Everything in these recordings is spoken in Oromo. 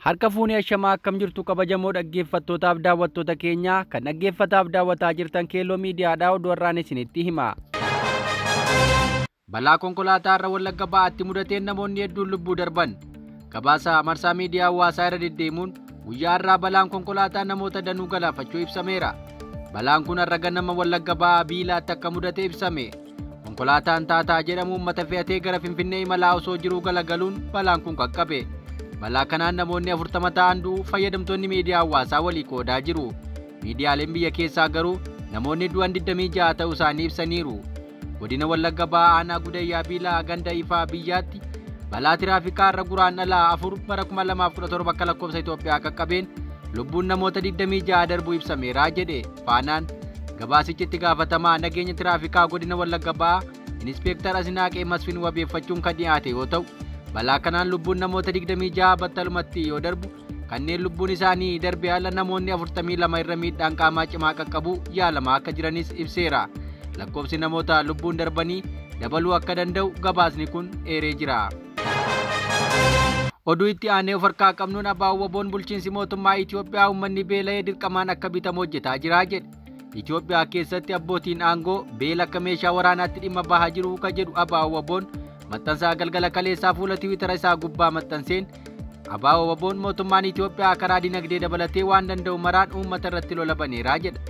Harka fuunee ashamaa akkam jirtu kabajamoo dhaggeeffattootaaf daawwattoota keenya kan dhaggeeffataaf daawwataa jirtan Keelloo Miidiyaadhaa oduu har'aan isinitti hima. Balaa konkolaataa irra Wallagga Ba'aatti mudateen namoonni hedduun lubbuu darban. Gabaasa marsaa miidiyaa hawaasaa irra deddeemuun guyyaa irraa balaan konkolaataa namoota danuu galaafachuu ibsameera. Balaan kun har'a ganama Wallagga Ba'aa Biilaatti akka mudate ibsame. Konkolaataan Taataa jedhamu uummata fe'atee gara Finfinnee imalaa osoo jiruu galagaluun balaan kun qaqqabe. Balaa kanaan namoonni 40 ta'an du'uu fayyadamtoonni miidiyaa hawaasaa walii qoodaa jiru. Miidiyaaleen biyya keessaa garuu namoonni du'an 26 ta'uu isaanii ibsaniiru. Godina Wallagga Ba'aa aanaa Gudayyaa Biilaa ganda Ifaa biyyaatti balaa tiraafikaa irra Guraandhala 4 bara 2017 akka lakkoofsa Itoophiyaa qaqqabeen lubbuun namoota 26 darbuu ibsameera jedhe Faanaan. Gabaasichi itti gaafatamaa nageenya tiraafikaa godina Wallagga Ba'aa Inispeektar Asinaaqee Masfiin wabeeffachuun kan dhiyaate yoo ta'u, balaa kanaan lubbuun namoota 26 battalumatti yoo darbu kanneen lubbuun isaanii darbe ala namoonni 42 irra miidhaan qaamaa cimaa qaqqabu yaalamaa akka jiranis ibseera. Lakkoofsi namoota lubbuun darbanii dabaluu akka danda'u gabaasni kun eeree jira. Oduu itti aanee of harkaa qabnuun ABO'n bulchiinsi mootummaa Itoophiyaa uummanni beela'ee dirqamaan akka bitamu hojjetaa jira jedhe. Itoophiyaa keessatti abbootiin aangoo beela akka meeshaa waraanaatti dhimma bahaa jiru ka jedhu ABO'n maxxansaa galgala kaleessaa fuula Tiwiitara isaa gubbaa maxxanseen ABO'n mootummaan Itoophiyaa karaa dinagdee dabalatee waan danda'u maraan uummata irratti lola baneeraa jedha.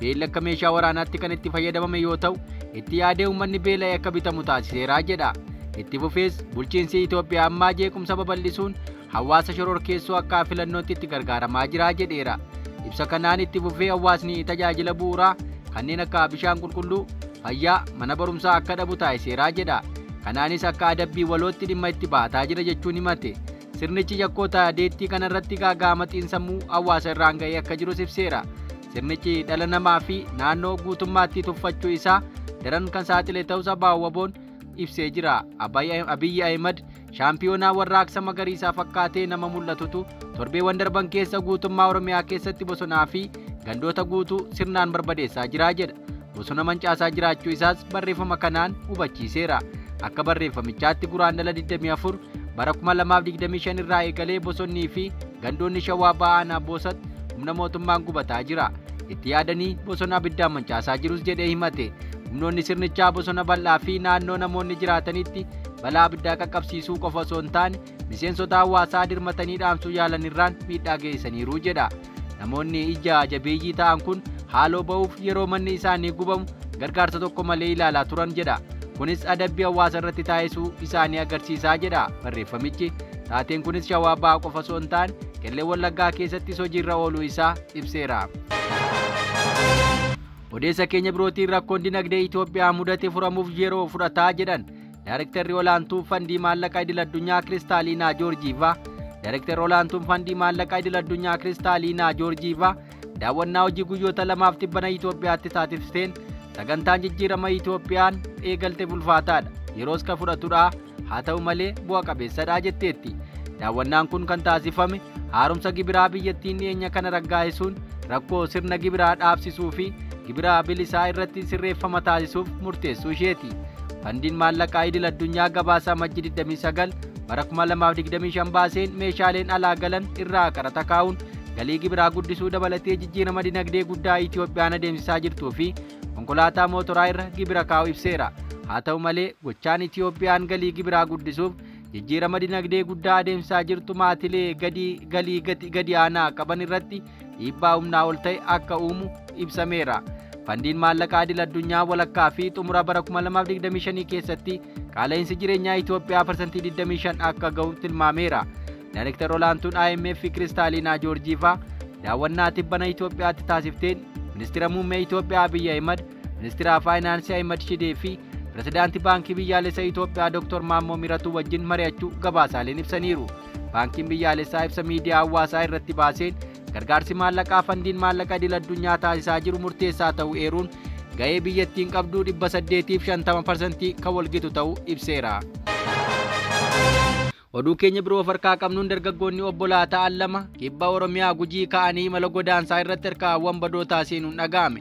Beelli akka meeshaa waraanaatti kan itti fayyadamame yoo ta'u, itti yaadee uummanni beela'ee akka bitamu taasiseeraa jedha. Itti fufees bulchiinsi Itoophiyaa ammaa jeequmsa babal'isuun hawaasa shororkeessuu akka filannootti itti gargaaramaa jira jedheera. Ibsa kanaan itti fufee hawaasni tajaajila bu'uuraa kanneen akka bishaan qulqulluu, fayyaa, mana barumsaa akka dhabu taasiseeraa jedha. Kanaanis akka adabbii walootti dhimma itti baataa jira jechuun himate. Sirnichi yakkoota deettii kanarratti gaaga'amaxiin sammuu hawaasa irraan ga'ee akka jirus ibseera. Sirnichi dhala namaa fi naannoo guutummaatti tuffachuu isaa daran kan saaxile ta'us ABO'n ibsee jira. Abiyyi Ahimad shaampiyoonaa warraaqsa magariisaa fakkaatee nama mul'atutu torbeewwan darban keessa guutummaa Oromiyaa keessatti bosonaa fi gandoota guutuu sirnaan barbadeessaa jira jedha. Bosona mancaasaa jiraachuu isaas barreeffama kanaan hubachiiseera. Akka barreeffamichaatti Guraandhala 24 bara 2025 irraa eegalee bosonnii fi gandoonni Shawaa Ba'aa Boosatti humna mootummaan gubataa jira. Itti yaadanii bosona abiddaan mancaasaa jirus jedhee himate. Humnoonni sirnichaa bosona bal'aa fi naannoo namoonni jiraatanitti balaa abiddaa qaqqabsiisuu qofa osoo hin taane miseensota hawaasaa dirmatanii dhaamsuu yaalan irraan miidhaa geessaniiru jedha. Namoonni ija jabeeyyii ta'an kun haaloo ba'uuf yeroo manni isaanii gubamu gargaarsa tokko malee ilaalaa turan jedha. Kunis adabbii hawaasa irratti taasisuu isaanii agarsiisaa jedha barreeffamichi. Taateen kunis Shawaa Ba'aa qofa osoo hin taane Qellee Wallaggaa keessattis hojiirra ooluu isaa ibseera. Odeessa keenya birootiin rakkoon dinagdee Itoophiyaa mudate furamuuf yeroo fudhataa jedhan Daayirektarri olaantuu fandii maallaqaa idil-addunyaa Kiristaaliinaa Joorjiivaa. Daayirektarri olaantuun fandii maallaqaa idil-addunyaa Kiristaaliinaa Joorjiivaa daawwannaa hojii guyyoota 2 tibbana Itoophiyaatti taasifteen sagantaan jijjiirama Itoophiyaan eegalte ulfaataadha. Yeroos ka fudhatudha. Haa ta'u malee bu'a qabeessadha jetteetti. Daawwannaan kun kan taasifame haaromsa gibiraa biyyattiin dhiyeenya kana raggaasisuun rakkoo sirna gibiraa dhaabsisuu fi gibiraa bilisaa irratti sirreeffama taasisuuf murteessuu isheeti. Fandiin maallaqaa idil-addunyaa gabaasa Majjii 29 bara 2025 baaseen meeshaaleen alaa galan irraa qaraxa kaa'uun galii gibiraa guddisuu dabalatee jijjiirama dinagdee guddaa Itoophiyaan adeemsisaa jirtuu fi konkolaataa mootoraa irra gibira kaa'u ibseera. Haa ta'u malee gochaan Itoophiyaan galii gibiraa guddisuuf jijjiirama dinagdee guddaa adeemsisaa jirtu maatilee galii gadi aanaa qaban irratti dhiibbaa humnaa ol ta'e akka uumu ibsameera. Fandiin maallaqaa idil-addunyaa walakkaa fi xumura bara 2025 keessatti qaala'insi jireenyaa Itoophiyaa % 25 akka ga'u tilmaameera. Daayirektar olaantuun IMF Kiristaaliinaa Joorjiivaa daawwannaa tibbana Itoophiyaatti taasifteen Ministeera Muummee Itoophiyaa Abiyyi Ahimad, Ministeera Faayinaansii Ahimad Shidee fi Pirezidaantii Baankii Biyyaalessaa Itoophiyaa Dr. Maammoo Miratuu wajjin mari'achuu gabaasaaleen ibsaniiru. Baankiin Biyyaalessaa ibsa miidiyaa hawaasaa irratti baaseen gargaarsi maallaqaa fandiin maallaqaa idil-addunyaa taasisaa jiru murteessaa ta'uu eeruun ga'ee biyyattiin qabduu 850% kan walgitu ta'uu ibseera. Oduu keenya biroo harkaa qabnuun dargaggoonni obbolaa ta'an 2 kibba Oromiyaa Gujii ka'anii mala godaansaa irratti harkaawwan badootaa seenuun dhaga'ame.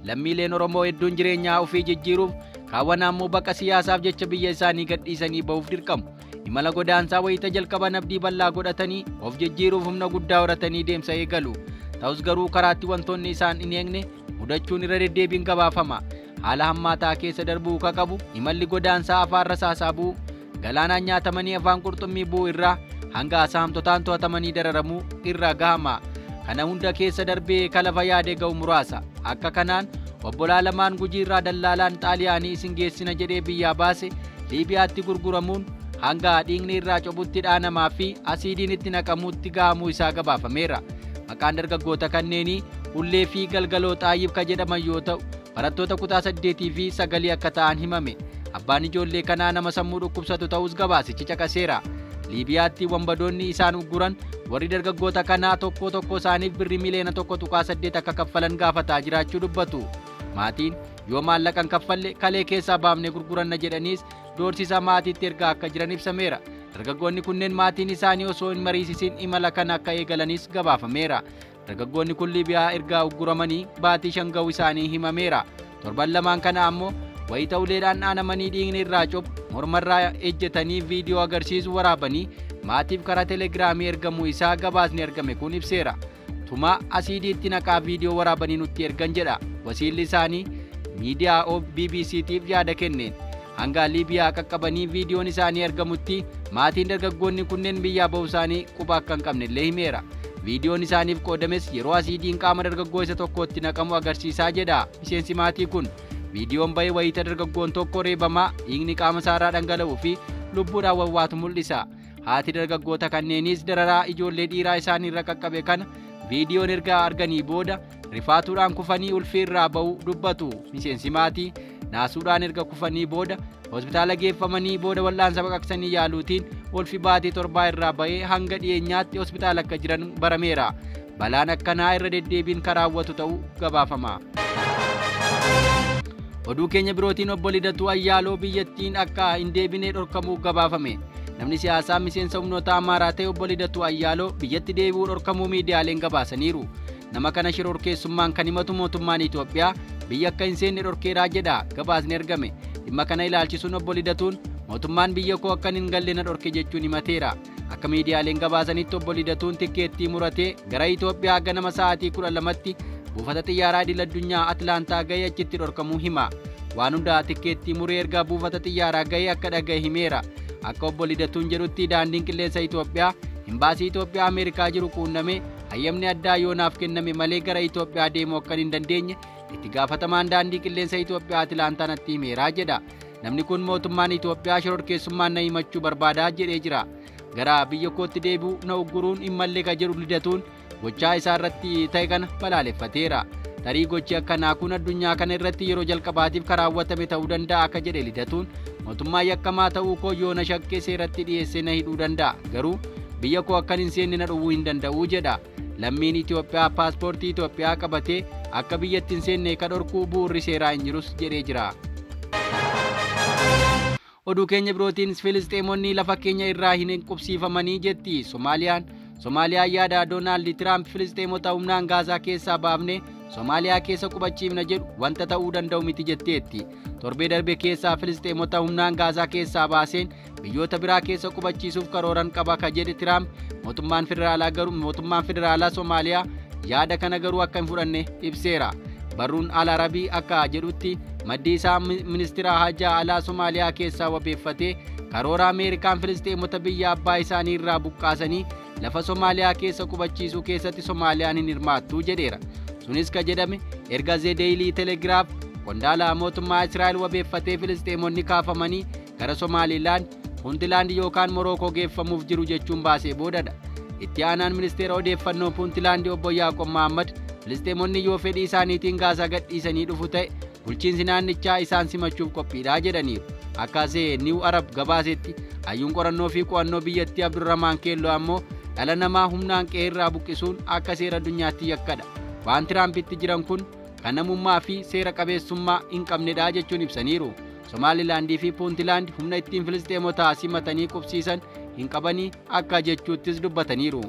Lammiileen Oromoo hedduun jireenyaa ofii jijjiiruuf kaawwan ammoo baqa siyaasaaf jecha biyya isaanii gadhiisanii ba'uuf dirqamu. imala godaansaa wayita jalqaban abdii bal'aa godhatanii of jijjiiruuf humna guddaa horatanii deemsa eegalu. Ta'us garuu karaatti wantoonni isaan hin eegne mudachuun irra deddeebiin gabaafama. Haala hammaataa keessa darbuu ka qabu imalli godaansaa afaan rasaasaa bu'u, galaanaan nyaatamanii afaan qurxummii bu'u irraa hanga saamtotaan to'atamanii dararamuu irra gahama. Kana hunda keessa darbee kalafa yaadee ga'u muraasa. Akka kanaan obbolaa lamaan Gujii irraa dallaalaan Xaaliyaanii isin geessina jedhee biyyaa baase Liibiyaatti gurguramuun hanga dhiigni irraa cobutti dhaanamaa fi asiidiin itti naqamuutti gahamuu isaa gabaafameera. Maqaan dargaggoota kanneenii Ullee fi Galgaloo Xaayyib ka jedhaman yoo ta'u, barattoota kutaa 8 fi 9 akka ta'an himame. Abbaan ijoollee kanaa nama sammuu dhukkubsatu ta'us gabaasichi caqaseera. Liibiyaatti wambadoonni isaan ugguran warri dargaggoota kanaa tokko isaaniif birrii miliyoona 1.8 akka kaffalan gaafataa jiraachuu dubbatu. Maatiin yoo maallaqan kaffalle kalee keessaa baafnee gurguranna jedhaniis doorsisa maatiitti ergaa akka jiran ibsameera. Dargaggoonni kunneen maatiin isaanii osoo hin mariisisin imala kana akka eegalanis gabaafameera. Dargaggoonni kun Liibiyaa ergaa ugguramanii baatii 5 ga'uu isaanii himameera. Torban lamaan kana ammoo wayita uleedhaan dhaanamanii dhiigni irraa cobu mormarraa ejjetanii viidiyoo agarsiisu waraabanii maatiif karaa telegiraamii ergamuu isaa gabaasni argame kun ibseera. Tuma asiidiitti naqaa viidiyoo waraabanii nutti ergan jedha wasiilli isaanii miidiyaa BBCtiif yaada kenneen. Hanga Liibiyaa qaqqabanii viidiyoon isaanii argamutti maatiin dargaggoonni kunneen biyyaa ba'uu isaanii quba akka hin qabne illee himeera. Viidiyoon isaaniif qoodames yeroo asiidiin qaama dargaggoo isa tokkootti naqamu agarsiisaa jedha miseensi maatii kun. Viidiyoon bahee wayita dargaggoon tokko reebamaa dhiigni qaama isaarraa dhangala'uu fi lubbuudhaan wawwaatu mul'isa. Haati dargaggoota kanneenis dararaa ijoollee dhiiraa isaaniirra qaqqabe kana viidiyoon erga arganii booda rifaatuudhaan kufanii ulfii irraa ba'uu dubbatu. Miseensi maatii naasuudhaan erga kufanii booda hospitaala geeffamanii booda wal'aansa baqaqsanii yaaluutiin ulfi baatii 7 irraa bahee hanga dhiyeenyaatti hospitaala akka jiran barameera. Balaan akkanaa irra deddeebiin karaawwatu ta'uu gabaafama. Oduu keenya birootiin obbo Lidatuu Ayyaaloo biyyattiin akka hin deebinee dhorkamuu gabaafame. Namni siyaasaa miseensa humnoota Amaaraa ta'e obbo Lidatuu Ayyaaloo biyyatti deebi'uu dhorkamuu miidiyaaleen gabaasaniiru. Nama kana shororkeessummaan kan himatu mootummaan Itoophiyaa biyya akka hin seenne dhorkeeraa jedha gabaasni argame. Dhimma kana ilaalchisuun obbo Lidatuun mootummaan biyya koo akka hin galle na dhorke jechuun himateera. Akka miidiyaaleen gabaasanitti obbo Lidatuun tikkeettii muratee gara Itoophiyaa ganama sa'aatii 12tti buufata xiyyaaraa idil-addunyaa Atlaantaa ga'ee achitti dhorkamuu hima. Waan hundaa tikkeettii muree erga buufata xiyyaaraa ga'ee akka dhaga'e himeera. Akka obbo Lidatuun jedhutti daandiin qilleensa Itoophiyaa imbaasii Itoophiyaa Ameerikaa jiru quunname hayyamni addaa yoonaaf kenname malee gara Itoophiyaa deemuu akka hin dandeenye itti gaafatamaan daandii qilleensa Itoophiyaa Atlaantaa natti himeera jedha. Namni kun mootummaan Itoophiyaa shororkeessummaan na himachuu barbaadaa jedhee jira. Gara biyya kootti deebi'uu na ugguruun hin malle ka jedhu Lidatuun gochaa isaa irratti ta'e kana balaaleffateera. Tarii gochi akkanaa kun addunyaa kana irratti yeroo jalqabaatiif karaawwatame ta'uu danda'a akka jedhe Lidatuun mootummaa yakkamaa ta'uu koo yoo na shakkee seeratti dhiyeessee na hidhuu danda'a. Garuu biyya koo akkan hin seenne na dhowwuu hin danda'u jedha. Lammiin Itoophiyaa paaspoortii Itoophiyaa qabatee akka biyyatti hin seenne ka dhorkuu bu'uurri seeraa hin jirus jedhee jira. Oduu keenya birootiin Filisxeemonni lafa keenya irraa hin qubsiifamanii jetti Somaaliyaan. Soomaaliyaan yaada Doonaald Tiraamp Filisxeemota humnaan Gaazaa keessaa baafne Soomaaliyaa keessa qubachiifna jedhu wanta ta'uu danda'u miti jetteetti. Torbee darbe keessaa Filisxeemota humnaan Gaazaa keessaa baaseen biyyoota biraa keessa qubachiisuuf karooran qaba ka jedhe Tiraamp mootummaan federaalaa Soomaaliyaa yaada kana garuu akka hin fudhanne ibseera. Barruun Al-Arabii akka jedhutti maddi isaa ministeera hajaa alaa Soomaaliyaa keessaa wabeeffatee karoora Ameerikaan Filisxeemota biyya abbaa isaanii irraa buqqaasanii lafa Soomaaliyaa keessa qubachiisuu keessatti Soomaaliyaan hin hirmaattu jedheera. Sunis ka jedhame erga Deelii Telegiraaf qondaala mootummaa Israa'el wabeeffatee Filisxeemonni kaafamanii gara Somaaliilaand, Puuntilaand yookaan Morookoo geeffamuuf jiru jechuun baasee boodadha. Itti aanaan ministeera odeeffannoo Puuntilaand obbo Yaaqoob Mahammad Filisxeemonni yoo fedhii isaaniitiin Gaazaa gadhiisanii dhufu ta'e bulchiinsi naannichaa isaan simachuuf qophiidha jedhaniiru. Akka Niw Arab gabaasetti hayyuun qorannoo fi qo'annoo biyyattii Abdurramaan Keelloo ammoo dhala namaa humnaan qe'ee irraa buqqisuun akka seera addunyaatti yakkadha. Waan Tiraampitti jiran kun kan namummaa fi seera qabeessummaa hin qabnedha jechuun ibsaniiru. Somaalilaandii fi Puuntilaand humna ittiin Filisxeemota simatanii qubsiisan hin qabanii akka jechuuttis dubbataniiru.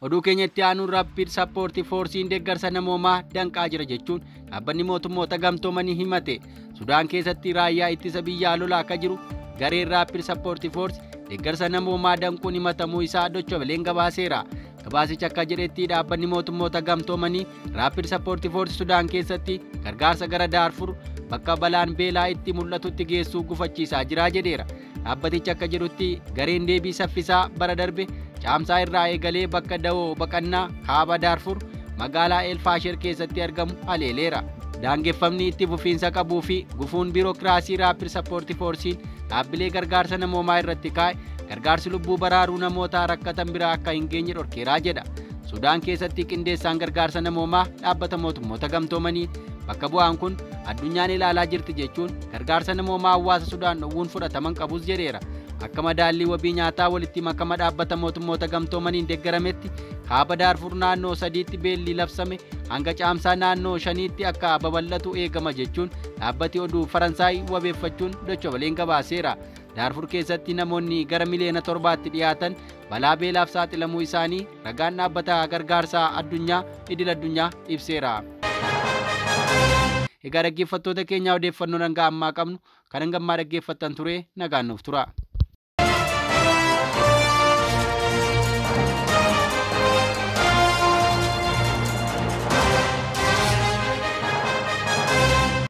Oduu keenyatti aanuun Rapid Support Force'n deeggarsa namoomaa danqaa jira jechuun dhaabbanni mootummoota gamtoomanii himate. Sudaan keessatti raayyaa ittisa biyyaa lolaa akka jiru gareen Rapid Support Force deeggarsa namoomaa danquun himatamuu isaa Dochobeleen gabaaseera. Gabaasichi akka jedhetti dhaabbanni mootummoota gamtoomanii Rapid Support Force Sudaan keessatti gargaarsa gara Daarfur bakka balaan beelaa itti mul'atutti geessuu gufachiisaa jira jedheera. Dhaabbatichi akka jedhutti gareen deebii saffisaa bara darbe caamsaa irraa eegalee bakka da'oo baqannaa kaaba Daarfur magaalaa El Fasher keessatti argamu haleeleera. Daangeffamni itti fufiinsa qabuu fi gufuun biirokiraasii Rapid Support Force'n dhaabbilee gargaarsa namoomaa irratti kaa'e gargaarsi lubbuu baraaruu namoota rakkatan biraa akka hin geenye dhorkeeraa jedha. Sudaan keessatti qindeessaan gargaarsa namoomaa dhaabbata mootummoota gamtoomanii bakka bu'aan kun addunyaan ilaalaa jirti jechuun gargaarsa namoomaa hawaasa Sudaan dhowwuun fudhataman qabus jedheera. Akka madaallii wabii nyaataa walitti makama dhaabbata mootummoota gamtoomaniin deeggarametti kaaba Daarfur naannoo 3tti beelli labsame hanga caamsaa naannoo 5tti akka babal'atu eegama jechuun dhaabbati oduu Faransaay wabeeffachuun Dochobeleen gabaaseera. Daarfur keessatti namoonni gara miliyoona 7tti dhiyaatan balaa beelaaf saaxilamuu isaanii ragaan dhaabbata gargaarsaa addunyaa idil addunyaa ibseera. Egaa dhaggeeffattoota keenya odeeffannoo hanga ammaa qabnu kan hangammaa dhaggeeffattan ture nagaan nuuf tura.